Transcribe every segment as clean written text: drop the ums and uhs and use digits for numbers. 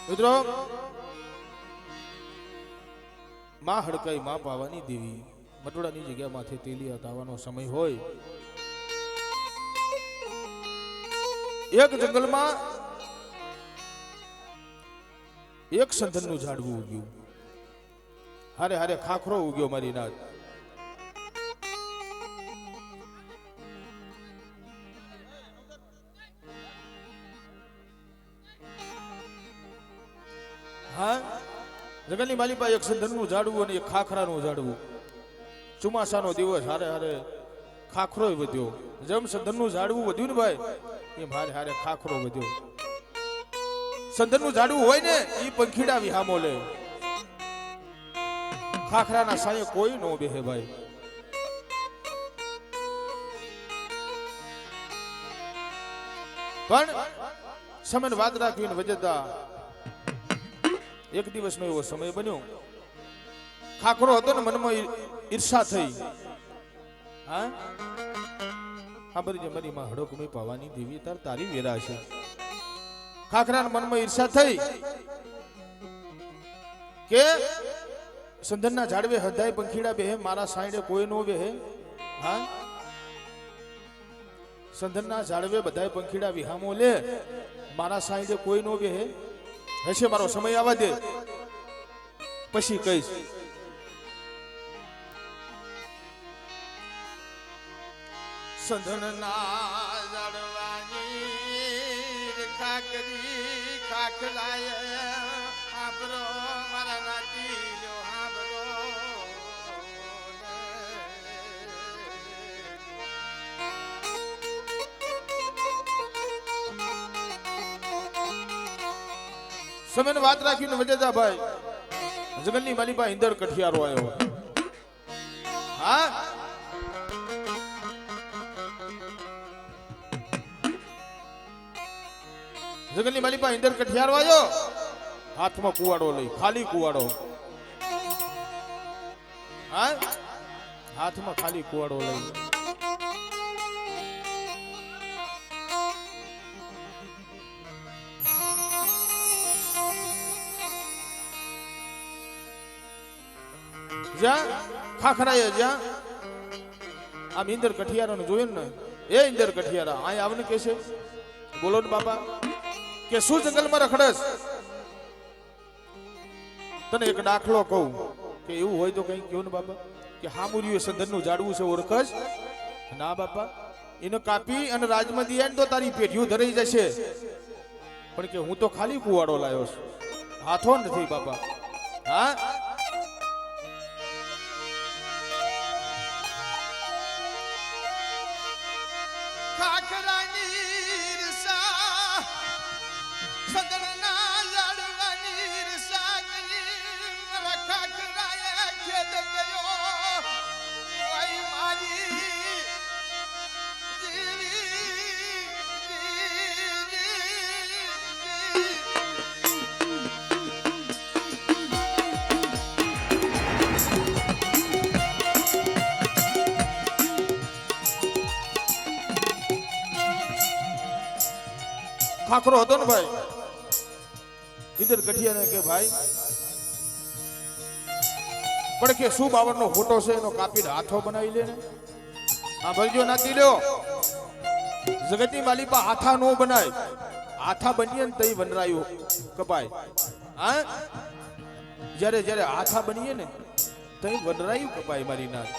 મિત્રો માં હડકાઈ માં પાવાની દેવી મટોડાની જગ્યામાંથી તેલિયા તાવાનો સમય હોય એક જંગલમાં એક સંધનનું ઝાડવું ઉગ્યું હારે હારે ખાખરો ઉગ્યો મારી નાથ હા જંગલની માલિપા એક સંધનનું ઝાડવું અને એક ખાખરાનું ઝાડવું ચોમાસાનો દિવસ હારે હારે ખાખરો વધ્યો જેમ સંધનનું ઝાડવું વધ્યું ને ભાઈ એમ હારે હારે ખાખરો વધ્યો સંધનનું ઝાડવું હોય ને એ પંખીડા વિહામો લે ખાખરાના સાયે કોઈ નો બેહે ભાઈ પણ સમય વાત રાખવીને વજતા એક દિવસનો એવો સમય બન્યો ખાખરો હતો ને મનમાં ઈર્ષા થઈ હા બરી મારી માં હડક મેં પાવાની દેવી તાર તારી વેરા છે ખાખરાના મનમાં ઈર્ષા થઈ કે સંધનના ઝાડવે હદાય પંખીડા બેહે મારા સાઈડે કોઈ નો બેહે હા સંધનના ઝાડવે બધાય પંખીડા વિહામો લે મારા સાઈડે કોઈ નો બેહે હશે મારો સમય આવવા દે પછી કહીશ સંધનના ઝાડવાની ખાકરી ખાખલાય આબરો મારા નાતી લો આબરો સમયની વાત રાખીને વજેદા ભાઈ જંગલની માલિપા ઇન્દર કઠિયારો આવ્યો હા જંગલની માલિપા ઇન્દર કઠિયારો આવ્યો હાથમાં કુવાડો લઈ ખાલી કુવાડો હા હાથમાં ખાલી કુવાડો લઈ જ્યાં ખાખરાએ જ્યાં આમ ઇન્દર કઠિયારાને જોયું ને એ ઇન્દર કઠિયારા અહીં આવને કે છે બોલો ને બાપા કે શું જંગલમાં રખડસ તને એક દાખલો કહું કે એવું હોય તો કઈ કહ્યું ને બાપા કે હામુરિયું સંધનનું ઝાડવું છે ઓળખસ ના બાપા એને કાપી અને રાજમાં દિયા તો તારી પેઢીઓ ધરાઈ જશે પણ કે હું તો ખાલી કુવાડો લાવ્યો છું હાથો નથી બાપા હા ખાખરો હતો ને ભાઈ ઇધર ગઠિયાને કે ભાઈ પણ કે શું બાવરનો ફોટો છે એનો કાપીને હાથો બનાવી લે ને હા ભરજો નાખી લ્યો જગતની માલિપા હાથા નો બનાય હાથા બનીએ ને તઈ વનરાયું કપાય હા જ્યારે જ્યારે હાથા બનીએ ને તઈ વનરાયું કપાય મારી નાથ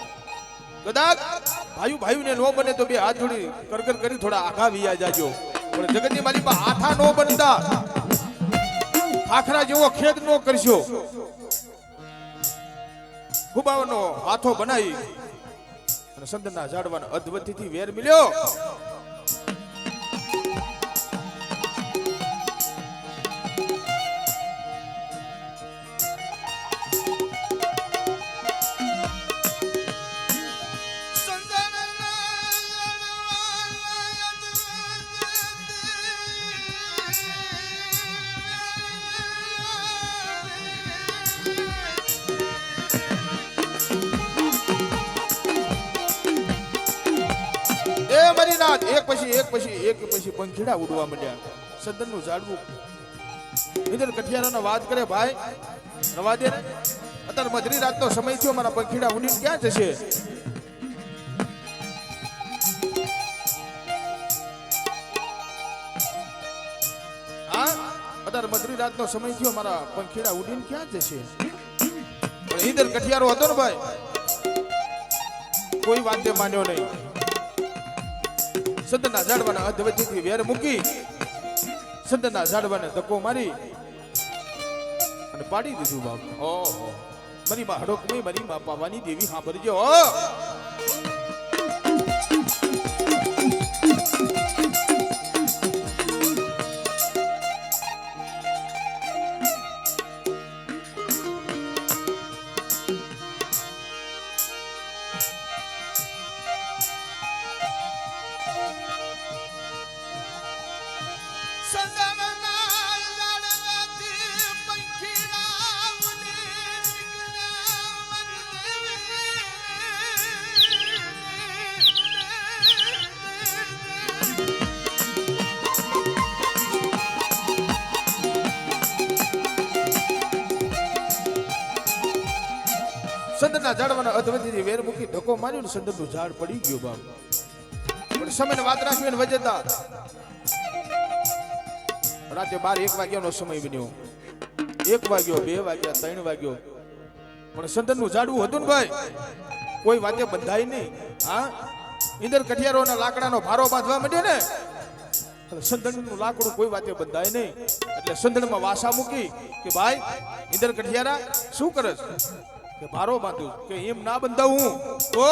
કદાચ ભાઈ ને નો બને તો બે હાથ જોડી કરકર કરી થોડા આઘા વિયા જાજો જગતની માલિપા હાથા નો બનતા ખાખરા જેવો ખેદ નો કરશો ખુબાવનો હાથો બનાવી અને સંધનના ઝાડવાના અધવતીથી વેર મિલ્યો એક પછી પંખીડા ઉડવા માંડ્યા સંધનનું ઝાડવું ઇધર કઠિયારાનો વાત કરે ભાઈ રવા દે ને અત્યારે મધરી રાતનો સમય થયો મારા પંખીડા ઉડીને ક્યાં જશે હા અત્યારે મધરી રાતનો સમય થયો મારા પંખીડા ઉડીને ક્યાં જશે પણ ઇધર કઠિયારો હતો ને ભાઈ કોઈ વાતે માન્યો નહીં સંતના ઝાડવાના અધવતીથી વેર મૂકી સંતના ઝાડવાને ધક્કો મારી અને પાડી દીધું બાપ ઓહો મારી માં હડોકમી મારી માં પાવાની દેવી સાંભળજો સંતના ઝાડવાના અધવતીથી વેર મૂકી ધક્કો માર્યો ને સંતનું ઝાડ પડી ગયું બાપ પણ સમયને વાત રાખીને વજેતા રાતે 12-1 વાગ્યાનો સમય બન્યો 1 વાગ્યો 2 વાગ્યા 3 વાગ્યો પણ સંતનું ઝાડવું હતું ને ભાઈ કોઈ વાતે બંધાય નહીં હા ઇન્દર કઠિયારોના લાકડાનો ભારો બાંધવા માંડ્યો ને સંતનું લાકડું કોઈ વાતે બંધાય નહીં એટલે સંતનમાં વાસા મૂકી કે ભાઈ ઇન્દર કઠિયારા શું કરે કે ભારો બાંધું કે એમ ના બંધાવું તો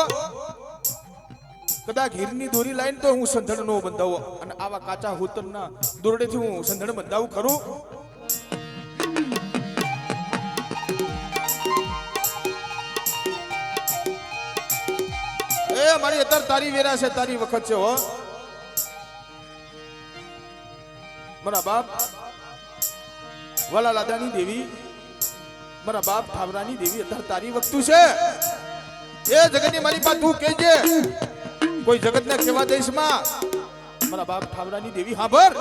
કદાચ હીરની દોરી લાઈન તો હું સંધણ નો બંધાવું અને આવા કાચા હુતરના દોરડેથી હું સંધણ બંધાવું ખરું એ મારી અત્યારે તારી વેરા છે તારી વખત છે હો મારા બાપ વાલા લાદાની દેવી મારા બાપ ઠાવરાની દેવી અત્યારે તારી વખતું છે એ જગતની મારી પાસે તું કહેજે કોઈ જગતને કેવા દઈશ માં મારા બાપ ઠાવરાની દેવી હાંભર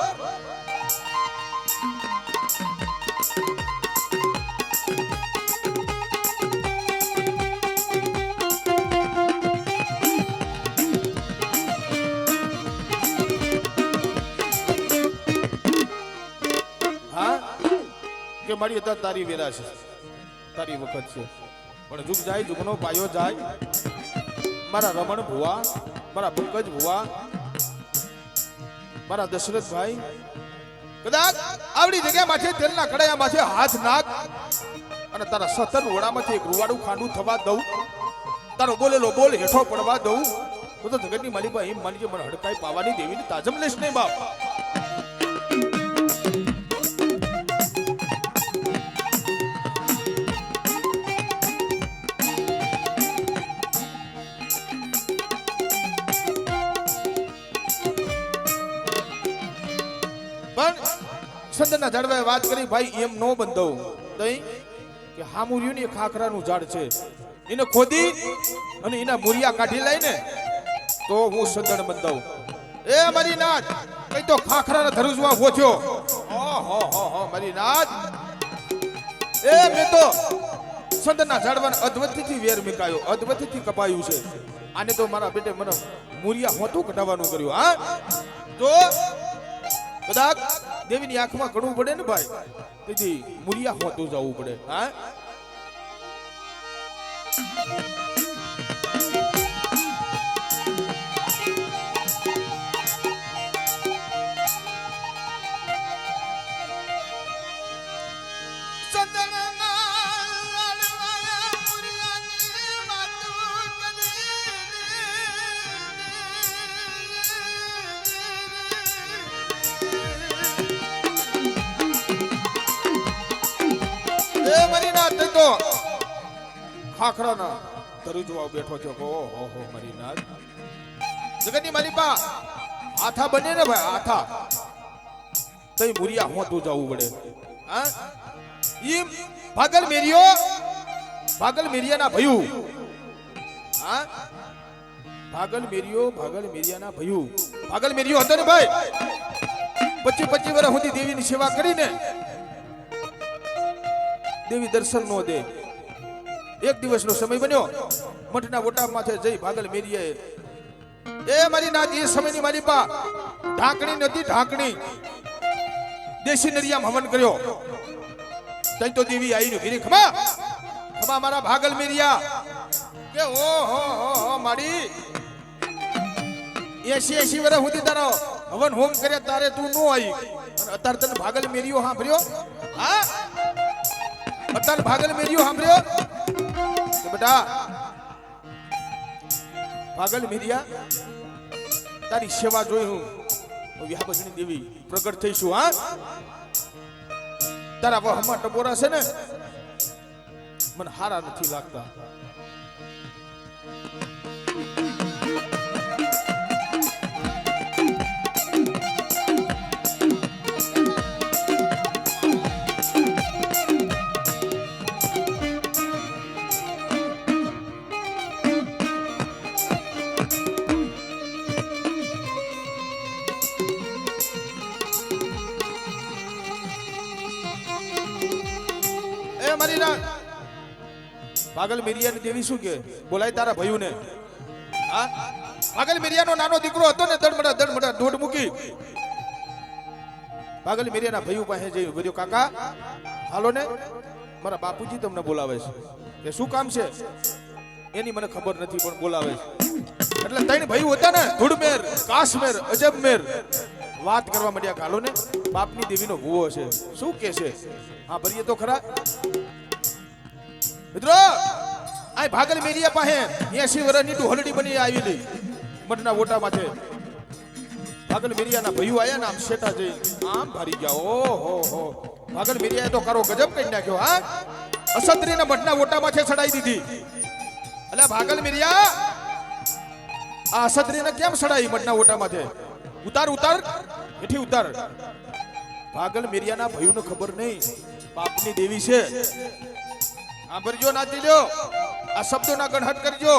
હા કે મારી અત્યારે તારી વેરા છે તારી વખત છે પણ જુગ જાય જુગનો પાયો જાય મારા રમણ ભુવા મારા પંકજ ભુવા મારા દશરથભાઈ કદાચ આવડી જગ્યા માથે તેલના કડાયા માથે હાથ નાખ અને તારા સતર ઓળામાંથી એક રૂવાડું ખાંડું થવા દઉં તારો બોલેલો બોલ હેઠો પડવા દઉં તો જગતની માલિકા એમ માની મને હડકાઈ પાવાની દેવીની તાજમ લેશ નહીં બાપ સંતના ઝાડવાએ વાત કરી ભાઈ એમ નો બંધાવું તઈ કે હામુર્યું ને ખાખરાનું ઝાડ છે એને ખોદી અને એના મુરિયા કાઢી લઈને તો હું સંતણ બંધાવું એ મારી નાથ કઈ તો ખાખરાના ધરુજવા પહોંચ્યો ઓહો હો મારી નાથ એ મેં તો સંતના ઝાડવાને અદ્વતીથી વેર મિકાયો અદ્વતીથી કપાયું છે આને તો મારા બેટે મને મુરિયા હોતું કઢાવવાનું કર્યું હા તો કદાચ દેવીની આંખમાં કડવું પડે ને ભાઈ તેથી મુરિયા હોતું જવું પડે હા ખાખરાના ધરુજવા બેઠો છો ઓહો મારી નાથ જગતની માલિકા આથા બને ને ભાઈ આથા તઈ મુરિયા હોતું જવું પડે હા ઈ ભાગલ મેરિયાના ભયું હા ભાગલ મેરિયાના ભયું ભાગલ મેરિયો હતો ને ભાઈ 25 વર્ષ સુધી દેવીની સેવા કરીને દેવી દર્શન નો દે. એક દિવસનો સમય બન્યો, મઠના વોટા માથે જઈ ભાગલ મેરીએ એ મારી નાત એ સમયની મારી પા ઢાંકણી નથી, ઢાંકણી દેશી નરિયામ હવન કર્યો. તઈ તો દેવી આવીને ઘીરી ખમા ખમા મારા ભાગલ મેરિયા કે ઓ હો માડી 80 વર્ષ સુધી તારો હવન હોમ કર્યા તારે તું નો આવી અને અત્યારે તને ભાગલ મેરિયો સાંભળ્યો? હા, અત્યારે ભાગલ મેરિયો સાંભળ્યો કે બેટા ભાગલ મેરિયા તારી સેવા જોઈ હું વ્યાપજની દેવી પ્રગટ થઈશું. હા, તારા વહમાં ટબોરા છે ને મને હારા નથી લાગતા. ભાગલ મેરિયાની દેવી શું કે બોલાય તારા ભયું ને? હા, ભાગલ મેરિયાનો નાનો દીકરો હતો ને દડમડા દોડ મૂકી ભાગલ મેરિયાના ભયું પાસે જઈ બોલ્યો કાકા હાલો ને મારા બાપુજી તમને બોલાવે છે. કે શું કામ છે? એની મને ખબર નથી પણ બોલાવે છે. એટલે ત્રણ ભયું હતા ને ધૂળમેર, કાશમેર, અજબમેર વાત કરવા માંડ્યા. હાલો ને બાપની દેવીનો ભૂવો છે, શું કે છે? હા ભરીએ તો ખરા મિત્રો. આ ભાગલ મેરિયા પાસે 80 વર્ષની ડોહલડી બની આવી ગઈ મઠના વોટામાં છે. ભાગલ મેરિયાના ભયું આયા ને આમ શેટા જઈ આમ ભરી ગયા. ઓહો ભાગલ મેરિયાએ તો કારો ગજબ કરી નાખ્યો. હા, અસત્રીના મઠના વોટામાં છે ચડાઈ દીધી. એટલે ભાગલ મેરિયા આ અસત્રીને કેમ ચડાઈ મઠના વોટામાં છે? ઉતાર ઉતાર એથી ઉતાર. ભાગલ મેરિયાના ભયુને ખબર નહીં બાપની દેવી છે. સાંભળજો નાચી લ્યો, આ શબ્દોના ગણહટ કરજો.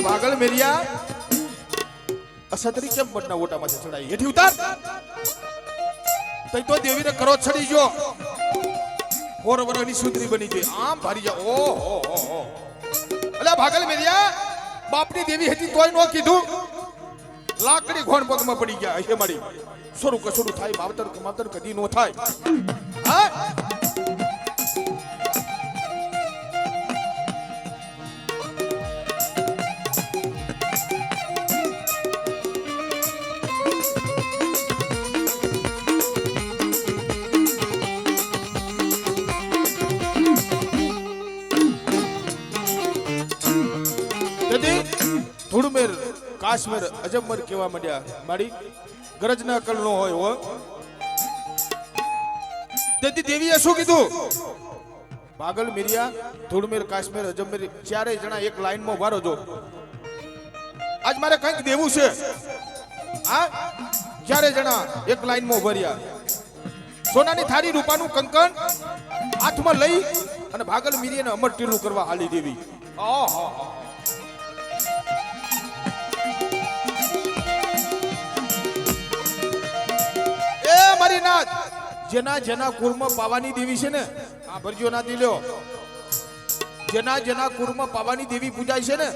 ભાગલ મેરિયા અસત્રી કેમ મઠના વોટામાંથી ચડાઈ? હેઠી ઉતાર. તઈ તો દેવીને કરો ચડી ગયો. 4 વર્ષની સુંદરી બની ગઈ. આમ ભારી જા. ઓહો અલ્યા ભાગલ મેરિયા બાપની દેવી હતી તોય નો કીધું. લાકડી ઘોણ પગમાં પડી ગયા. હે મારી સોરું કસોરું થાય માવતર કમાવતર કદી નો થાય. હા, ધૂળમેર, કાશ્મેર, અજબમેર કેવા માંડ્યા. મારી ગરજ ના અકલ નો હોય હો. તેથી દેવીએ શું કીધું? ભાગલ મેરિયા, ધૂળમેર, કાશ્મેર, અજબમેર ચારેય જણા એક લાઈનમાં ઉભા રહો. આજ મારે કંઈક દેવું છે. હા, ચારેય જણા એક લાઈનમાં ઉભા રહ્યા. સોનાની થાળી, રૂપાનું કંકણ હાથમાં લઈ અને ભાગલ મેરિયાને અમર ટીલું કરવા હાલી દેવી. ઓહો મારી નાથ જેના જેના કુળમાં પાવાની દેવી છે ને આ ભરજો ના દિલ્યો. જેના જેના કુળમાં પાવાની દેવી પૂજાય છે ને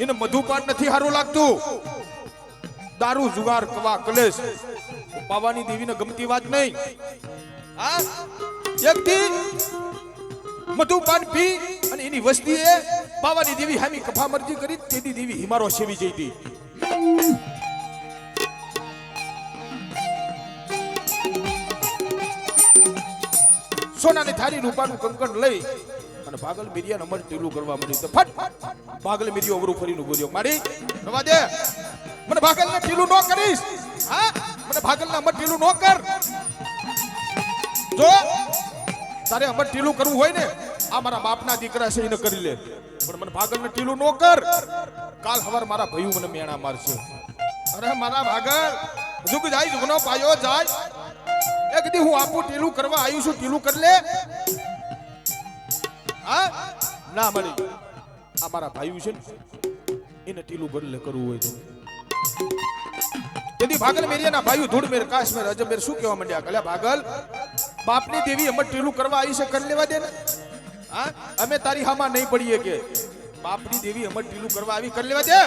એને મધુપાન નથી સારું લાગતું. દારૂ, જુગાર, કવા, કલેશ પાવાની દેવીને ગમતી વાત નહીં. હા, એકથી મધુપાન પી અને એની વસ્તીએ પાવાની દેવી હામી કફા મરજી કરી તેની દેવી હિમારો સેવી જઈ હતી. સોનાની થાળી, રૂપાનું કંકણ લઈ અને ભાગલ મેરિયાને અમર ટીલું કરવા માંડી. તો ફટ ભાગલ મેરિયો અવરું ફરીને બોલ્યો મારી રવા દે, મને ભાગલને ટીલું ન કરીશ. હા, મને ભાગલને અમર ટીલું ન કર. જો તારે અમર ટીલું કરવું હોય ને આ મારા બાપના દીકરા છે એને કરી લે, પણ મને ભાગલ ને ટીલું નો કર. કાલ સવાર મારા ભાઈઓ મને મેણા મારશે. અરે મારા ભાગલ જુગ જાય જુગનો પાયો જાય. એક દી હું આપું ટીલું કરવા આવ્યું છું, ટીલું કરી લે. હા ના મળી આ મારા ભાઈઓ છે ને એને ટીલું બદલે કરવું હોય તો તેથી ભાગલ મેરિયાના ભાઈઓ ધૂળમેર કાશ્મીર અજમેર શું કહેવા માંડ્યા? કલ્યા ભાગલ બાપની દેવી અમર ટીલું કરવા આવી છે, કરી લેવા દે ને. હા અમે તારી હામાં નહીં પડીએ કે બાપની દેવી અમર ટીલું કરવા આવી, કરી લેવા દે.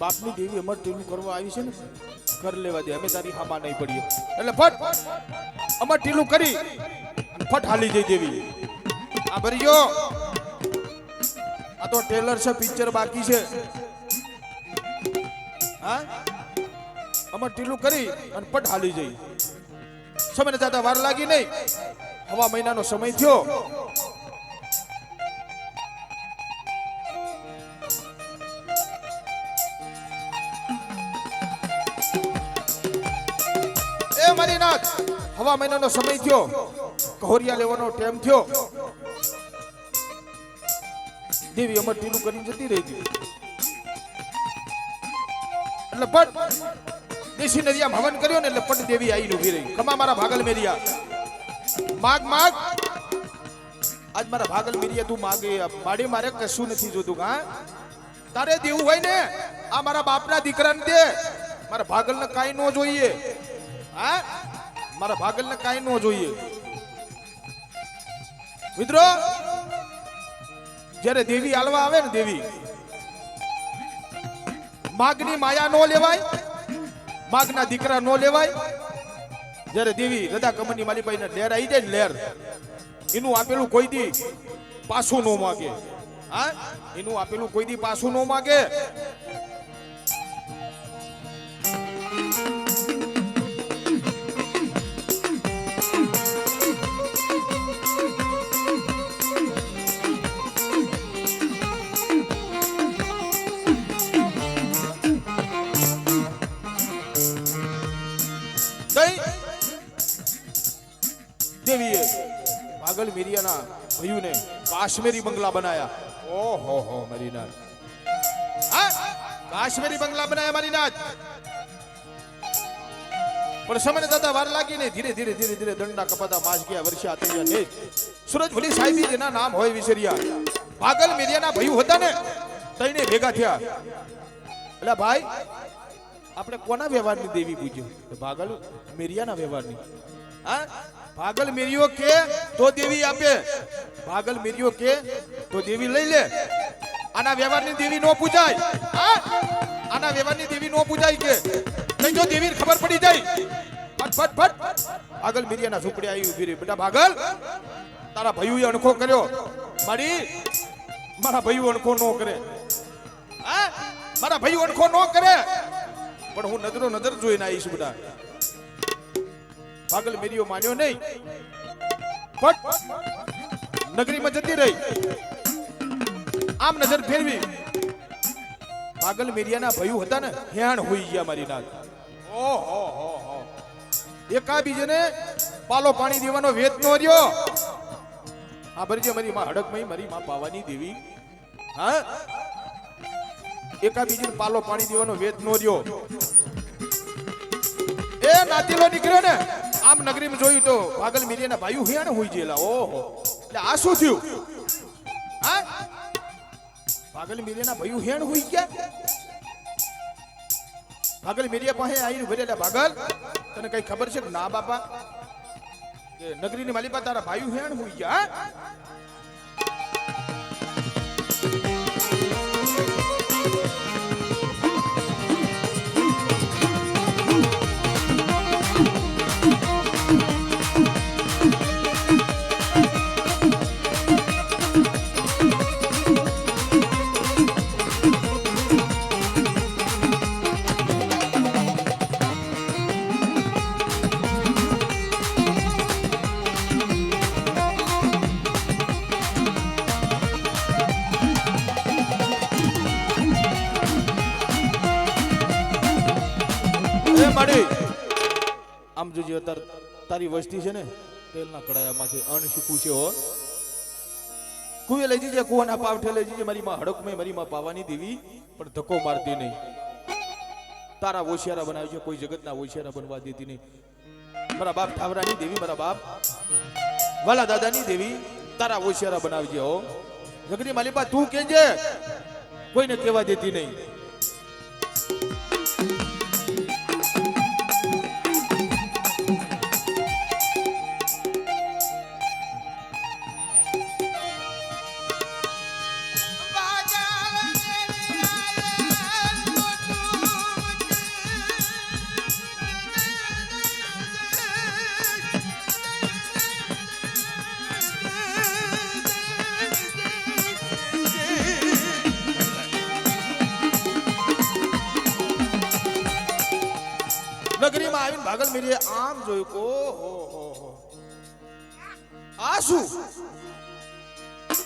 બાપની દેવી અમર ટીલું કરવા આવી છે ને, કરી લેવા દે. અમે તારી હામાં નહીં પડીએ. એટલે ફટ અમર ટીલું કરી ફટ હાલી જઈ દેવી. આ ભરીજો આ તો ટ્રેલર છે, પિક્ચર બાકી છે. હા અમર ટીલું કરી અને ફટ હાલી જઈ. સમય જતા વાર લાગી નહીં, હવા મહિનાનો સમય થયો. મારી નાથ હવા મહિનાનો સમય થયો, કહોરિયા લેવાનો ટાઈમ થયો. દેવી અમર ટીલું કરીને જતી રહી હતી. એટલે પટ દેશી નરિયા હવન કર્યો ને એટલે પટ દેવી આવીને ઉભી રહી. ખમા મારા ભાગલ મેરિયા માગ માગ. આજ મારા ભાગલ મેરિયા તું માગે, માડી મારે કશું નથી જોતું. હા તારે દેવું હોય ને આ મારા બાપના દીકરાને દે, મારા ભાગલને કાઈ ન જોઈએ. હા મારા ભાગલને કાઈ ન જોઈએ. મિત્રો જ્યારે દેવી આલવા આવે ને, દેવી માગની માયા નો લેવાય, માગના દીકરા નો લેવાય. જ્યારે દેવી રદા કમરની માલીબાઈ ને લેર આવી જાય ને, લેર એનું આપેલું કોઈ દી પાછું નો માગે. હા એનું આપેલું કોઈ દી પાછું નો માગે. દેવીએ ભાગલ મેરિયાના ભાઈઓને કાશ્મીરી બંગલા બનાયા. ઓહો હો મારી નાથ, હા કાશ્મીરી બંગલા બનાયા મારી નાથ. પણ સમય જતા વાર લાગી ને ધીરે ધીરે ધીરે ધીરે દંડા કપાતા માસ ગયા, વર્ષા થઈ ને સુરજ ભલી સાહેબી જેના નામ હોય વિસર્યા. ભાગલ મેરિયાના ભાઈઓ હતા ને તઈને ભેગા થયા. એટલે ભાઈ આપણે કોના વ્યવહારની દેવી પૂજ્યો? ભાગલ મેરિયાના વ્યવહારની. હા ભાગલ મેરિયો કે તો દેવી આપે, ભાગલ મેરિયો કે તો દેવી લઈ લે. આના વ્યવહારની દેવી નો પૂજાય. આના વ્યવહારની દેવી નો પૂજાય કે નહીં. જો દેવી ખબર પડી જાય ફટ ફટ ફટ ભાગલ મેરિયાના ઝૂંપડે આવી ઉભી રહી. બેટા ભાગલ તારા ભાઈઓએ અણખો કર્યો, મારા ભાઈઓ અણખો નો કરે. હા મારા ભાઈઓ અણખો નો કરે, પણ હું નજરો નજર જોઈને આવીશ. બેટા ભાગલ મેરિયો માન્યો નહીં, ફટ નગરીમાં જતી રહી. આમ નજર ફેરવી, ભાગલ મેરિયાના ભાઈઓ હતા ને હેણ હોઈ ગયા મારી નાથ. ઓહો હો હો એકા બીજને પાલો પાણી દેવાનો વેત નો રહ્યો. આ ભરજે મારી માં હડકમઈ, મારી માં પાવાની દેવી. હા એકા બીજને પાલો પાણી દેવાનો વેત નો રહ્યો. એ નાતીલો નીકળ્યો ને આમ નગરીમાં જોયું તો ભાગલ મેરિયાના ભાઈઓ હેણ હોઈ ગયેલા. ઓહો એટલે આ શું થયું? હા ભાગલ મેરિયાના ભાઈઓ હેણ હોઈ ગયા. ભાગલ મેરિયા પાસે આવીને ભરેલા ભાગલ તને કઈ ખબર છે? ના બાપા કે નગરીની માલિપા તારા ભાઈ હેણ હોઈ ગયા આમ જોજે અત્યારે તારી વસ્તી છે ને તેલના કડાયામાંથી અણ શીખવું છે હો કુએ લઈ જજે કુવાના પાવઠે લઈ જજે મારી માં હડક મેં મારી માં પાવાની દેવી પણ ધક્કો મારતી નહીં તારા હોશિયારા બનાવી છે કોઈ જગતના હોશિયારા બનવા દેતી નહીં મારા બાપ ઠાવરાની દેવી મારા બાપ વાલા દાદાની દેવી તારા હોશિયારા બનાવજે હો જગની માલિપા તું કેજે કોઈને કહેવા દેતી નહીં નગરીમાં આવીને ભાગલ મેરીએ આમ જોયું કો હો આ શું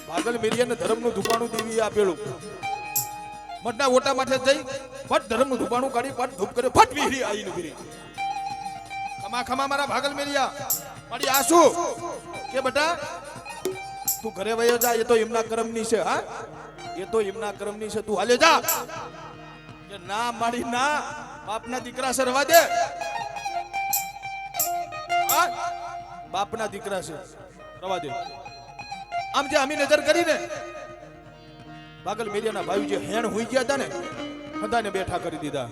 ભાગલ મેરીયાને ધર્મનું ધુપાણું દેવી આપેલું મઠના ઓટા માટે જઈ ફટ ધર્મનું ધુપાણું કાઢી ફટ ધૂપ કરે ફટ વીરી આવીને વીરી ખમા ખમા મારા ભાગલ મેરીયા મારી આ શું કે બેટા તું ઘરે વયો જા એ તો એમના કર્મની છે હા એ તો એમના કર્મની છે તું હાલે જા કે ના મારી ના બાપના દીકરા છે રવા દે બાપના દીકરા છે રવા દે આમ જે અમી નજર કરીને ભાગલ મેરિયાના ભાઈ જે હેણ હોઈ ગયા હતા ને બધાને બેઠા કરી દીધા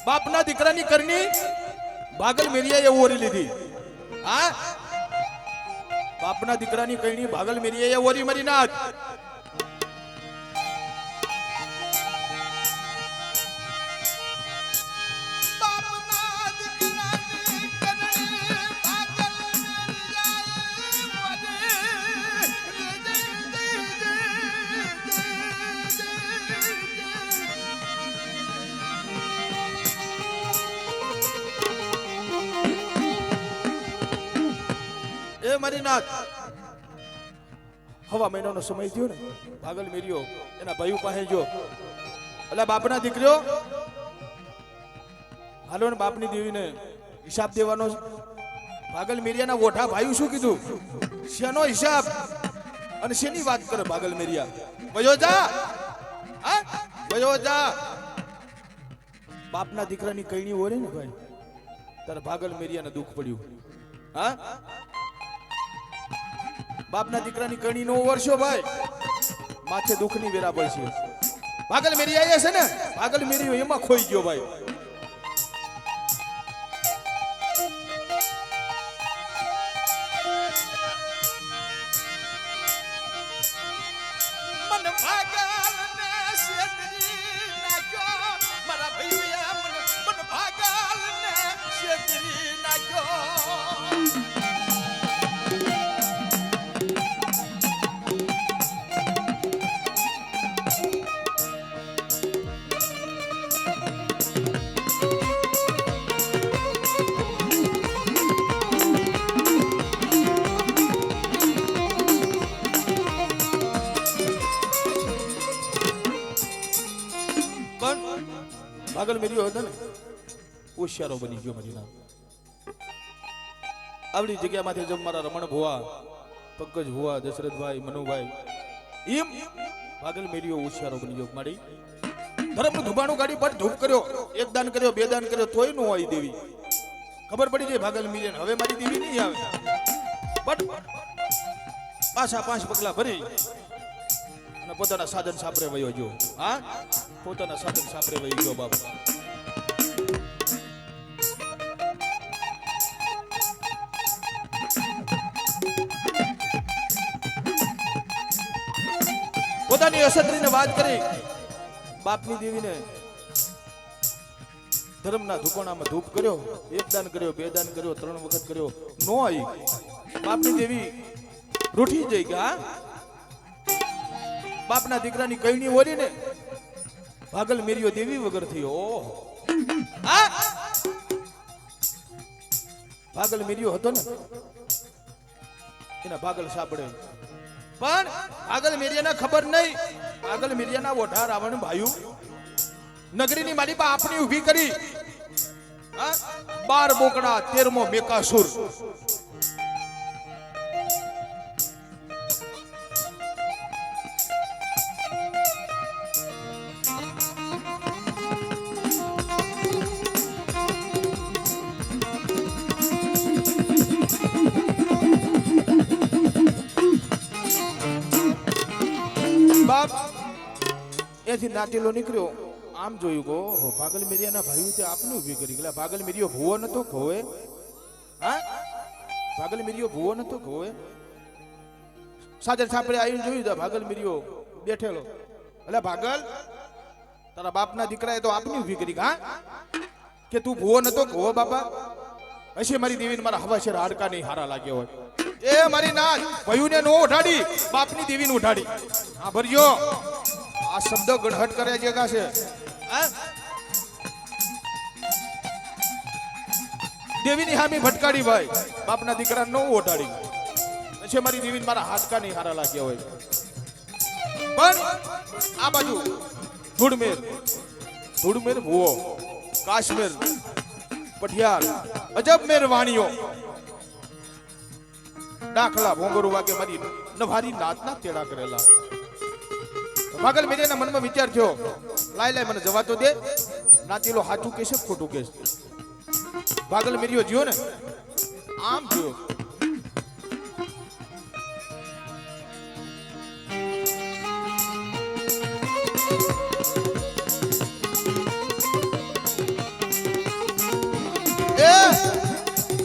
બાપના દીકરાની કરની ભાગલ મેરિયાએ ઓરી લીધી હા બાપના દીકરાની કરની ભાગલ મેરિયાએ ઓરી મરી નાખ મારી નાથ હવા મહિનાનો સમય થયો ને ભાગલ મેરિયો એના ભાઈ પાસે જો એટલે બાપના દીકરીઓ હાલો ને બાપની દેવીને હિસાબ દેવાનો ભાગલ મેરિયાના ઓઠા ભાઈ શું કીધું શેનો હિસાબ અને શેની વાત કરે ભાગલ મેરિયા વયો જા હા વયો જા બાપના દીકરાની કઈની ઓરે ને ભાઈ તારે ભાગલ મેરિયાને દુઃખ પડ્યું હા બાપના દીકરાની કણી નો વર્ષો ભાઈ માથે દુઃખની વેરા પડશે ભાગલ મેરી આયા છે ને ભાગલ મેરી એમાં ખોઈ ગયો ભાઈ મન ભાગલ ને શેતરી નાખ્યો મારા ભૈયા મન ભાગલ ને શેતરી નાખ્યો ભાગલ મેરિયો હતો ને હોશિયારો બની ગયો મારી નામ આવડી જગ્યામાંથી જબ મારા રમણ ભુવા પંકજ ભુવા દશરથભાઈ મનુભાઈ એમ ભાગલ મેરિયો હોશિયારો બની ગયો મારી ધર્મનું ધુબાણું કાઢી પર ધૂપ કર્યો એક દાન કર્યો બે દાન કર્યો તોય નો આવી દેવી ખબર પડી જાય ભાગલ મેરિયાને હવે મારી દેવી નહીં આવે બટ પાછા 5 પગલા ભરી અને પોતાના સાધન સાપરે વયો જો હા પોતાના સાધન સાપરે વહી ગયો બાબા મેં અસત્રીને વાત કરી બાપની દેવીને ધર્મના ધુકોણામાં ધૂપ કર્યો, એક દાન કર્યો, બે દાન કર્યો, 3 વખત કર્યો, નો આવી. બાપની દેવી રૂઠી જઈ ગયા. બાપના દીકરાની કઈની ઓરી ને ભાગલ મેરીઓ દેવી વગર થયો. ભાગલ મેરીઓ હતો ને એના ભાગલ સાંભળે, પણ ભાગલ મેરિયાને ખબર નહીં. ભાગલ મેરિયાના ઓઢા રાવણ ભાયું નગરીની માલિપા આપણી ઊભી કરી. 12 બોકડા 13મો મેકાસુર. બાપ એથી નાટેલો નીકળ્યો. આમ જોયું ગો ભાગલ મેરિયાના ભાઈઓ તે આપને ઊભી કરી ગયેલા. ભાગલ મેરિયો ભૂવો નતો ખોવે. હા, ભાગલ મેરિયો ભૂવો નતો ખોવે. સાજર છાપડે આવીને જોયું તો ભાગલ મેરિયો બેઠેલો. એટલે ભાગલ તારા બાપના દીકરાએ તો આપની ઊભી કરી. હા કે તું ભૂવો નતો ખોવો બાપા? હશે મારી દેવીને મારા હવા શેર હાડકા નહીં હારા લાગ્યો હોય. એ મારી ના ભયુને નો ઉઠાડી, બાપની દેવીને ઉઠાડી. હા ભરજો આ શબ્દ ગણહટ કરે છે કાશે. દેવીની હામી ભટકાડી ભાઈ, બાપના દીકરા નો ઓઢાડી. છે મારી દેવીને મારા હાડકા નહીં હારા લાગ્યા હોય. પણ આ બાજુ ધૂળમેર ભુવો, કાશ્મીર પઠિયાર અજબ મેર વાણીઓ, દાખલા ભોંગરું વાગે મારી નભારી નાતના તેડા કરેલા. ભાગલ મેરિયાના મનમાં વિચાર થયો, લાય મને જવા તો દે. નાતીલો હાચું કેશે ખોટું કેશે? ભાગલ મેરિયો જીઓ ને આમ જોયો.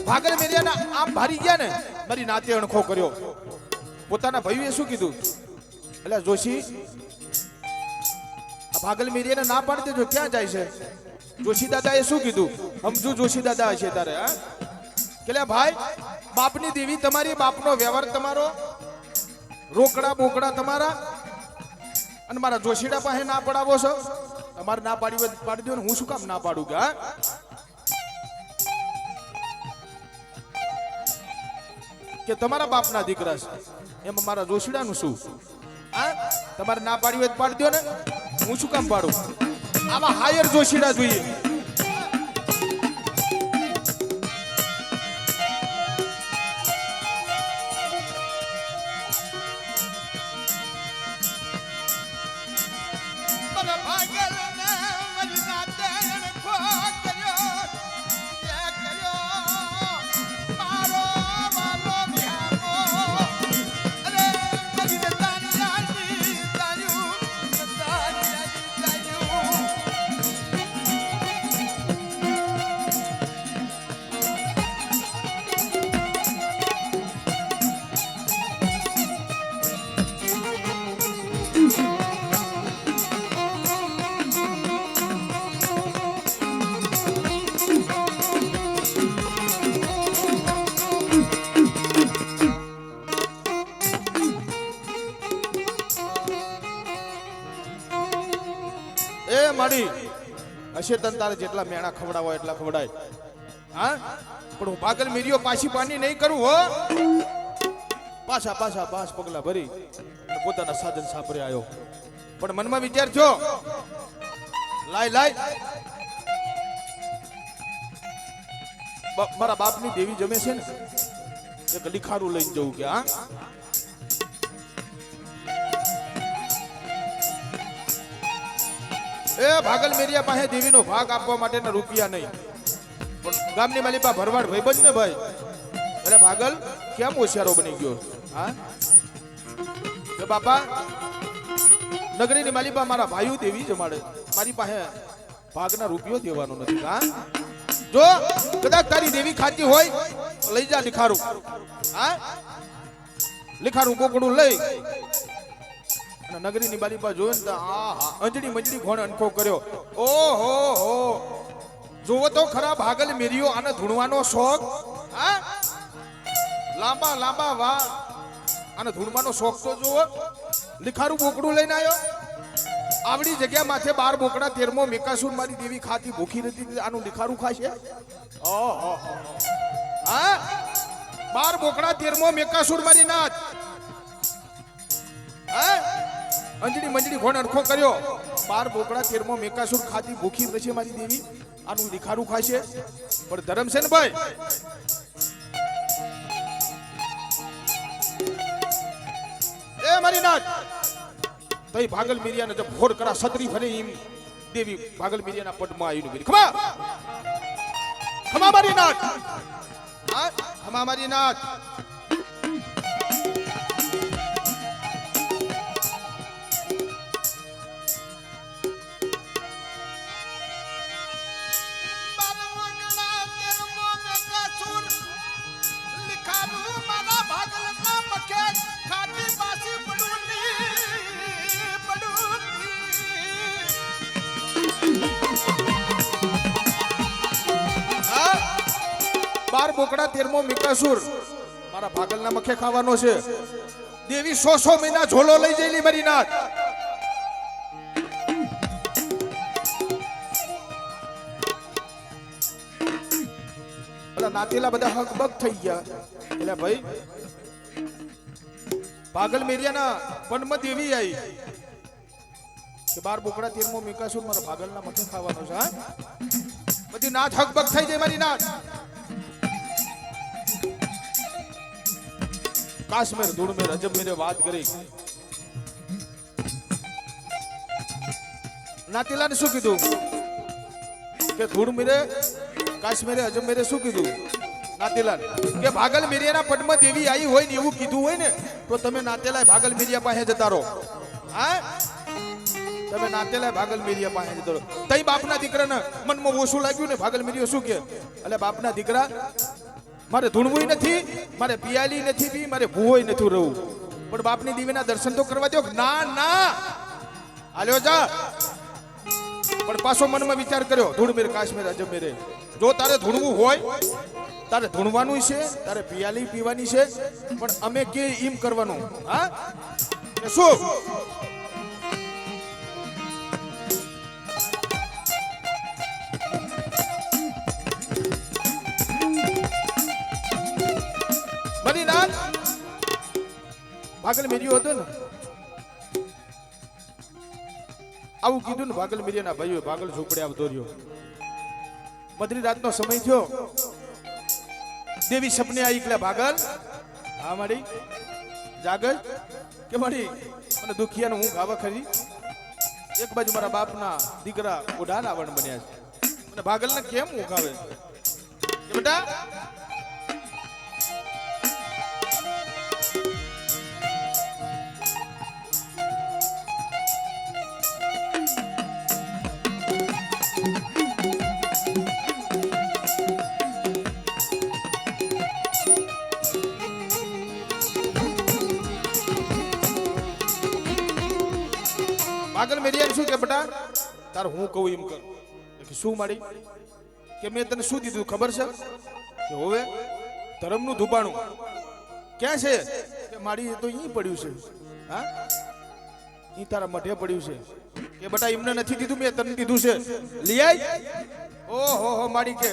ભાગલ મેરિયાના આમ ભારી ગયા ને મારી નાતે અણખો કર્યો. પોતાના ભાઈએ શું કીધું? એટલે જોશી આ ભાગલ મેરિયાને ના પાડી દેજો, ક્યાં જાય છે? જોશી દાદાએ શું કીધું? સમજુ જોશી દાદા હશે તારે. હા કે ભાઈ બાપની દેવી તમારી, બાપનો વ્યવહાર તમારો, રોકડા બોકડા તમારા, અને મારા જોશીડા પાસે ના પડાવો છો. તમારે ના પાડી દો ને, હું શું કામ ના પાડું? કે હા કે તમારા બાપના દીકરા છે, એમાં મારા જોશીડાનું શું? હા તમારે ના પાડી હોય પાડી દો ને, હું શું કામ પાડું? આવા હાયર જોશીડા જોઈએ. માડી હશે તન તારે જેટલા મેણા ખવડાવો એટલા ખવડાય. હા પણ હું ભાગલ મેરિયો પાછી પાણી નહીં કરું હો. પાછા 5 પગલા ભરી પોતાના સાધન સાપરે આવ્યો. પણ મનમાં વિચાર થયો, લાય મારા બાપની દેવી જમે છે ને, એક લીખારું લઈને જવું. કે હા એ ભાગલ મેરિયા પાસે દેવીનો ભાગ આપવા માટેના રૂપિયા નહીં, પણ ગામની માલિપા ભરવાડ ભાઈબંધ ને ભાઈ. અરે ભાગલ કેમ હોશિયારો બની ગયો? હા કે બાપા નગરીની માલિપા મારા ભાઈઓ દેવી જમાડે, મારી પાસે ભાગના રૂપિયો દેવાનો નથી. હા જો કદાચ તારી દેવી ખાતી હોય લઈ જા લીખારું. હા લીખારું કોકડું લઈ અને નગરીની બારી પર જોયો ને તો અંજડી મંજડી ઘોણ અનખો કર્યો. ઓહો હો, જોવો તો ખરા ભાગલ મેરીઓ આને ધૂણવાનો શોખ. હા, લાંબા લાંબા વાળ આને ધૂણવાનો શોખ તો જોવો. લીખારું બોકડું લઈને આવ્યો. આવડી જગ્યા માથે 12 બોકડા 13મો મેકાસુર મારી દેવી ખાતી ભૂખી નથી, આનું લીખારું ખાશે. ઓહો, હા, 12 બોકડા 13મો મેકાસુર મારી નાથ. હા, અંજડી મંજડી ઘોણ અડખો કર્યો. 12 બોકડા 13મો મેકાસુર ખાતી ભૂખી નથી મારી દેવી, આનું લીખારું ખાશે. પણ ધર્મ છે ને ભાઈ. એ મારી નાથ તઈ ભાગલ મિરિયાને જબ ભોર કરા સતરી ભલે ઈમ દેવી ભાગલ મિરિયાના પટમાં આવીને ગઈ. ખમા ખમા મારી નાથ, હા ખમા મારી નાથ. બાર બોકડા 13મો મિકાસુર મારા ભાગલના મખે ખાવાનો છે. દેવી 100 મહિના ઝોલો લઈ જઈલી મારી નાથ. પેલા નાતીલા બધા હકબક થઈ ગયા. એટલે ભાઈ ભાગલ મેરિયાના પનમાં દેવી આવી કે 12 બોકડા 13મો મિકાસુર મારા ભાગલના મખે ખાવાનો છે. હા, બધી નાથ હકબક થઈ જાય મારી નાથ. કાશ્મીર ધૂળમેર અજમેરે વાત કરી. નાતીલાને શું કીધું કે ધૂળમેરે કાશ્મીરે અજમેરે શું કીધું નાતીલાલ કે ભાગલ મિરિયાના પટમાં દેવી આવી હોય ને એવું કીધું હોય ને તો તમે નાતેલા ભાગલ મિરિયા પાસે જતા રહો. હા, તમે નાતેલા ભાગલ મિરિયા પાસે જતા રહો. તઈ બાપના દીકરાને મનમાં ઓછું લાગ્યું ને ભાગલ મિરિયો શું કે એટલે બાપના દીકરા મારે ધૂણવું નથી, મારે પિયાલી નથી પી, મારે ભૂવોય નથી રહું, પણ બાપની દેવીના દર્શન તો કરવા દો. ના ના હાલ્યો જા. પણ પાછો મનમાં વિચાર કર્યો ધૂળમેર કાશ્મીર અજમેરે જો તારે ધૂણવું હોય તારે ધૂણવાનું છે, તારે પિયાલી પીવાની છે, પણ અમે કે એમ કરવાનું. હા, શું ભાગલ મેરિયો હતો ને આવું કીધું ને ભાગલ મેરિયાના ભાઈઓ ભાગલ ઝૂંપડે આવતો રહ્યો. મધરી રાતનો સમય થયો. દેવી સપને આવી કે ભાગલ હા મારી જાગર કે મારી મને દુખિયાનું હું ગાવા ખરી. એક બાજુ મારા બાપના દીકરા ઓઢા રાવણ બન્યા છે. મને ભાગલને કેમ ઊંઘ આવે કે બેટા ભાગલ મેરિયાને શું કે બેટા તાર હું કહું એમ કર. કે શું માડી કે મેં તને શું દીધું ખબર છે કે હવે ધર્મનું ધુબાણું ક્યાં છે કે માડી તો અહીં પડ્યું છે. હા, અહીં તારા મઢે પડ્યું છે કે બેટા એમને નથી દીધું, મેં તને દીધું છે, લઈ આય. ઓહો હો માડી કે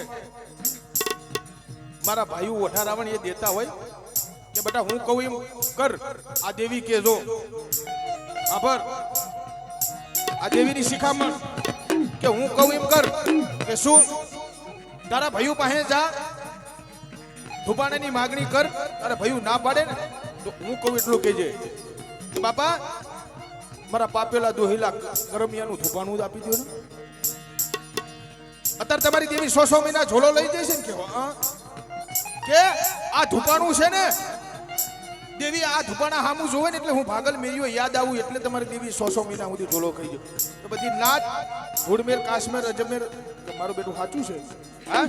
મારા ભાઈઓ ઓઠા રાવણ એ દેતા હોય કે બેટા હું કહું એમ કર. આ દેવી કે જો આભાર આ દેવીની શિખામણ કે હું કહું એમ કર. કે શું તારા ભાઈઓ પાસે જા ધુબાણાની માગણી કર. તારા ભાઈઓ ના પાડે ને તો હું કહું એટલું કહેજે બાપા મારા પાપેલા દોહેલા કરમિયાનું ધુબાણું જ આપી દો ને. અત્યારે તમારી દેવી 100 મહિના ઝોલો લઈ જાય છે ને કે આ ધુબાણું છે ને દેવી આ ધુબાણા હામું જોવે ને એટલે હું ભાગલ મેરિયો યાદ આવું એટલે તમારી દેવી 100 મહિના સુધી ઝોલો ખાઈ ગયો. તો બધી નાત ધૂળમેર કાશ્મીર અજમેર મારું બેટું સાચું છે. હા,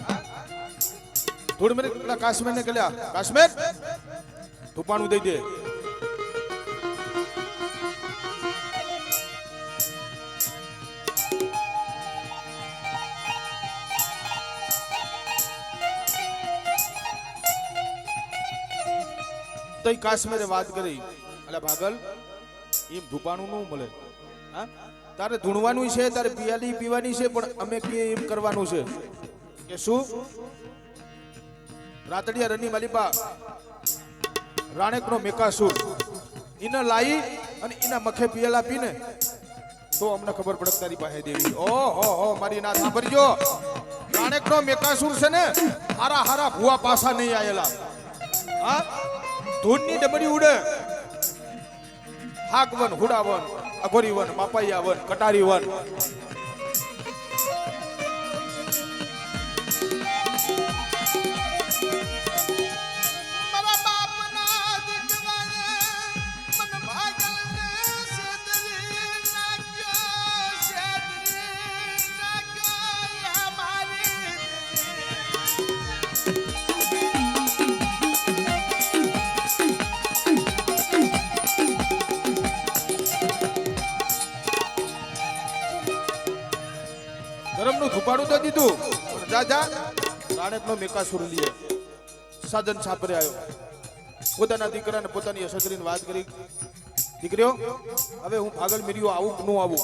ધૂળમેર કાશ્મીર ને કલ્યા કાશ્મીર ધુબાણું દઈ દે. તઈ કાશ્મીરે વાત કરી એટલે ભાગલ એમ ધૂપાનું ન મળે હા તારે ધૂણવાનું છે તારે પિયાલી પીવાની છે પણ અમે કે એમ કરવાનું છે કે શું રાતડિયા રની માલિપા રાણેકનો મેકાસુર એને લાઈ અને એના મખે પિયાલા પીને તો અમને ખબર પડે તારી પાસે દેવી ઓહો મારી ના સાંભળજો રાણેકનો મેકાસુર છે ને હારા હારા ભુવા પાસા નહીં આયેલા હા ધૂનની ડબરી ઉડે હાકવન હુડાવન અઘોરીવન માપાયાવન કટારીવન ધરમનું ધુપાડું તો દીધું જા રાણેકનો મેકાસુર લીએ સાધન છાપરે આવ્યો પોતાના દીકરાને પોતાની અસદરીને વાત કરી દીકરીઓ હવે હું ભાગલ મિર્યો આવું કે ન આવું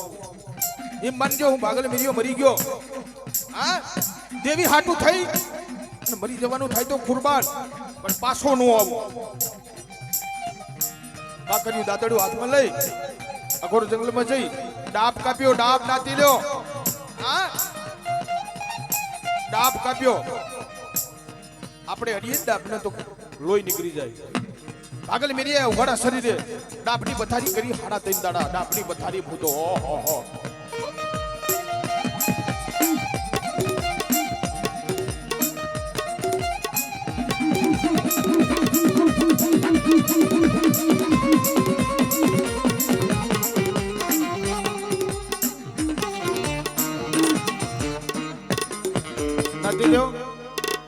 એમ માનજો હું ભાગલ મિર્યો મરી ગયો હા દેવી હાટું થઈ અને મરી જવાનું થાય તો કુરબાન પણ પાછો ન આવું કાકરિયું દાતડું હાથમાં લઈ અઘોર જંગલમાં જઈ ડાબ કાપ્યો ડાબ નાતી લ્યો ડાબ કાપ્યો આપણે અડીએ ડાબ ને તો લોહી નીકળી જાય ભાગલ મેરી ઉઘાડા શરીરે ડાબની પથારી કરી હાડા ત્રણ દાડા ડાબની પથારી ભૂતો ઓહો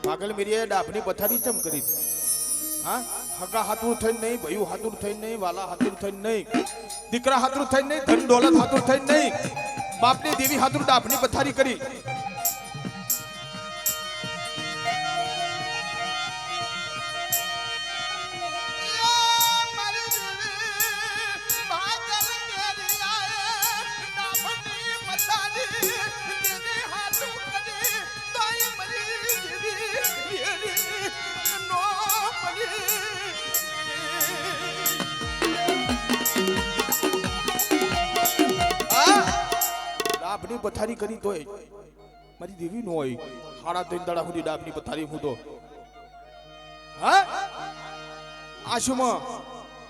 ભાગલ મેરીએ ડાબની પથારી ચમ કરી હા હગા હાથુર થઈને નહીં ભયું હાથુર થઈને નહીં વાલા હાથુર થઈને નહીં દીકરા હાથુર થઈને નહીં ધન દોલત હાથુર થઈને નહીં બાપની દેવી હાથુર ડાબની પથારી કરી ડાબની પથારી કરી તોય મારી દેવી નો હોય હાડા ત્રણ દાડા સુધી ડાબની પથારી હું તો હા આશુમાં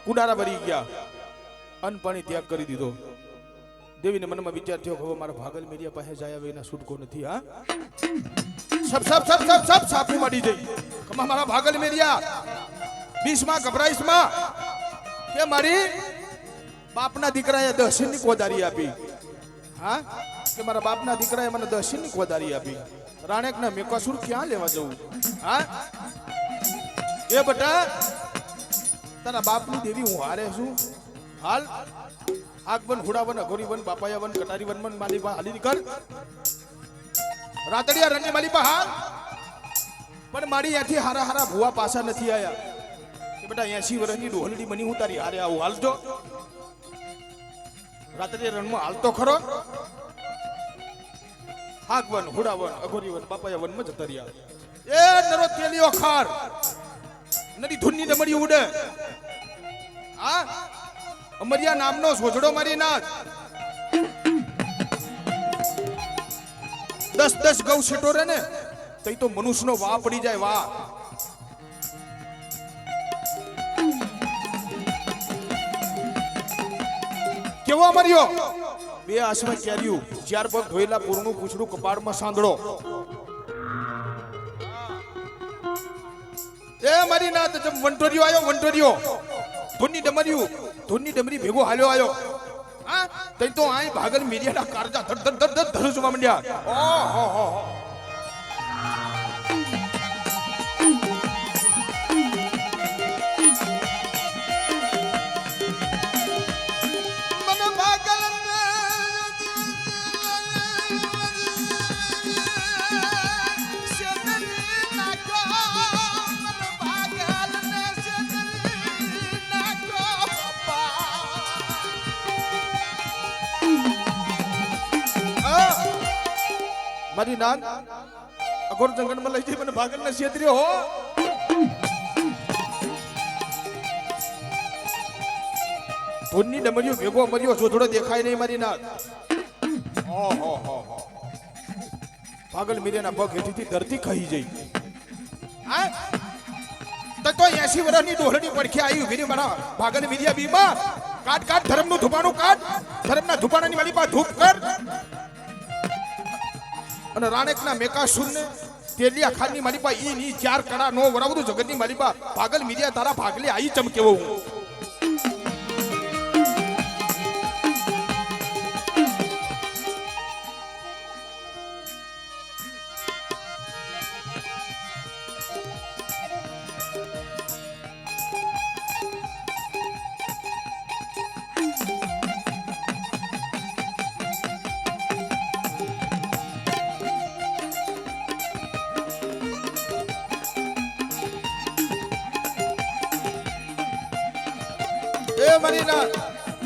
કુડારા ભરી ગયા અન્ન પાણી ત્યાગ કરી દીધો દેવીને મનમાં વિચાર થયો હવે મારા ભાગલ મેરિયા પાસે જાય હવે એના છૂટકો નથી હા સબ સાપુ માડી જઈ કમા મારા ભાગલ મેરિયા 20 માં ગભરાઈશ માં કે મારી બાપના દીકરાએ 10 ની કોદારી આપી હા કે મારા બાપના દીકરાએ મને 10 ની કોદારી આપી રાણેકના મેકાસુર ક્યાં લેવા જવું હા એ બટા તારા બાપની દેવી હું હારે છું હાલ આગવન હુડાવન અઘોરીવન બાપાયાવન કટારીવન મન માલીબા હાલી નીકળ રાતડિયા રણની માલીબા હાલ પણ મારી ત્યાંથી હારા હારા ભુવા પાસા નથી આયા કે બેટા 80 વર્ષની ડોહલડી બની હું તારી હારે આવું હાલજો રાતડિયા રણમાં હાલતો ખરો આગવન હુડાવન અઘોરીવન બાપાયાવન માં જતા રહ્યા એ નરો તેલિયો ખાર નદી ધૂનની દમડી ઉડે હા અમરિયા નામનો સોજડો મારી નાથ 10 ગૌ છેટો રે ને તઈ તો મનુષ્યનો વાહ પડી જાય વાહ કેવો અમરિયો બે આસમાં કેર્યું ચાર પગ ધોયેલા પૂરનું પૂછડું કપાળમાં સાંદડો એ મારી નાથ વંટોરિયો આયો વંટોરિયો ધૂનની ડમરી ભેગો હાલ્યો આયો હા તઈ તો આય ભાગલ મેરિયાના કારજા ધડ ધડ ધડ ધરુજવા માંડ્યા ઓહો મારી નાન અઘોર જંગલમાં લઈ જઈ મને ભાગલને છેતર્યો હો. ધૂનની ડમરીઓ ભેગો મર્યો જોધડો દેખાય નહીં મારી નાન. ઓહો હો હો ભાગલ મીડિયાના પગ હેઠીથી ધરતી ખાઈ જઈ. આ તો 80 વર્ષની ડોહડી પડખે આવી વીરી મારા ભાગલ મીડિયા બીમાર. કાટ કાટ ધર્મનું ધુપાણું કાટ. ધર્મના ધુપાણાની વાલી પા ધૂપ કર. અને રાણેકના મેકાસુરને તેલિયા ખાનની મારી પા ઈ ની 4 કડા નો વરાવરું જગતની મારી પા ભાગલ મીડિયા તારા ભાગલે આવી ચમકેવો.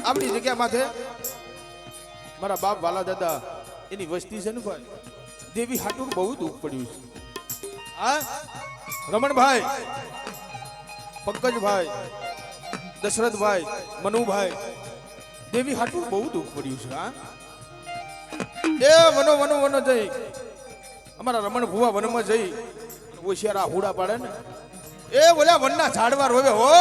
આપણી જગ્યા માથે મારા બાપ વાલા દાદા એની વસ્તી છે ને ભાઈ દેવી હાટુર બહુ દુઃખ પડ્યું છે. હા રમણભાઈ, પંકજભાઈ, દશરથભાઈ, મનુભાઈ દેવી હાટુર બહુ દુઃખ પડ્યું છે. હા એ વનો વનો વનો જઈ અમારા રમણ ભુવા વનમાં જઈ ઓશિયારા હુડા પાડે ને એ બોલ્યા વનના ઝાડવા રોવે હો.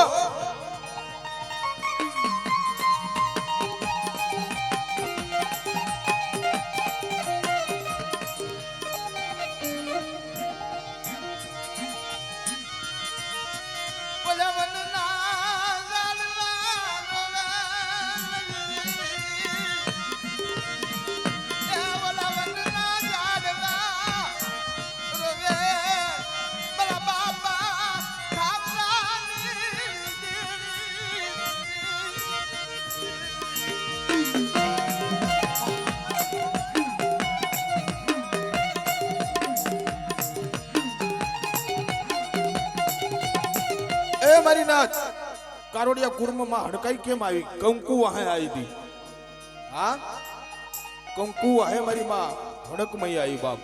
મારી નાથ કારોડિયા કુર્મમાં હડકાઈ કેમ આવી? કંકુ વાહે આવી હતી. હા કંકુ વાહે મારી માં હડકમય આવી બાપ.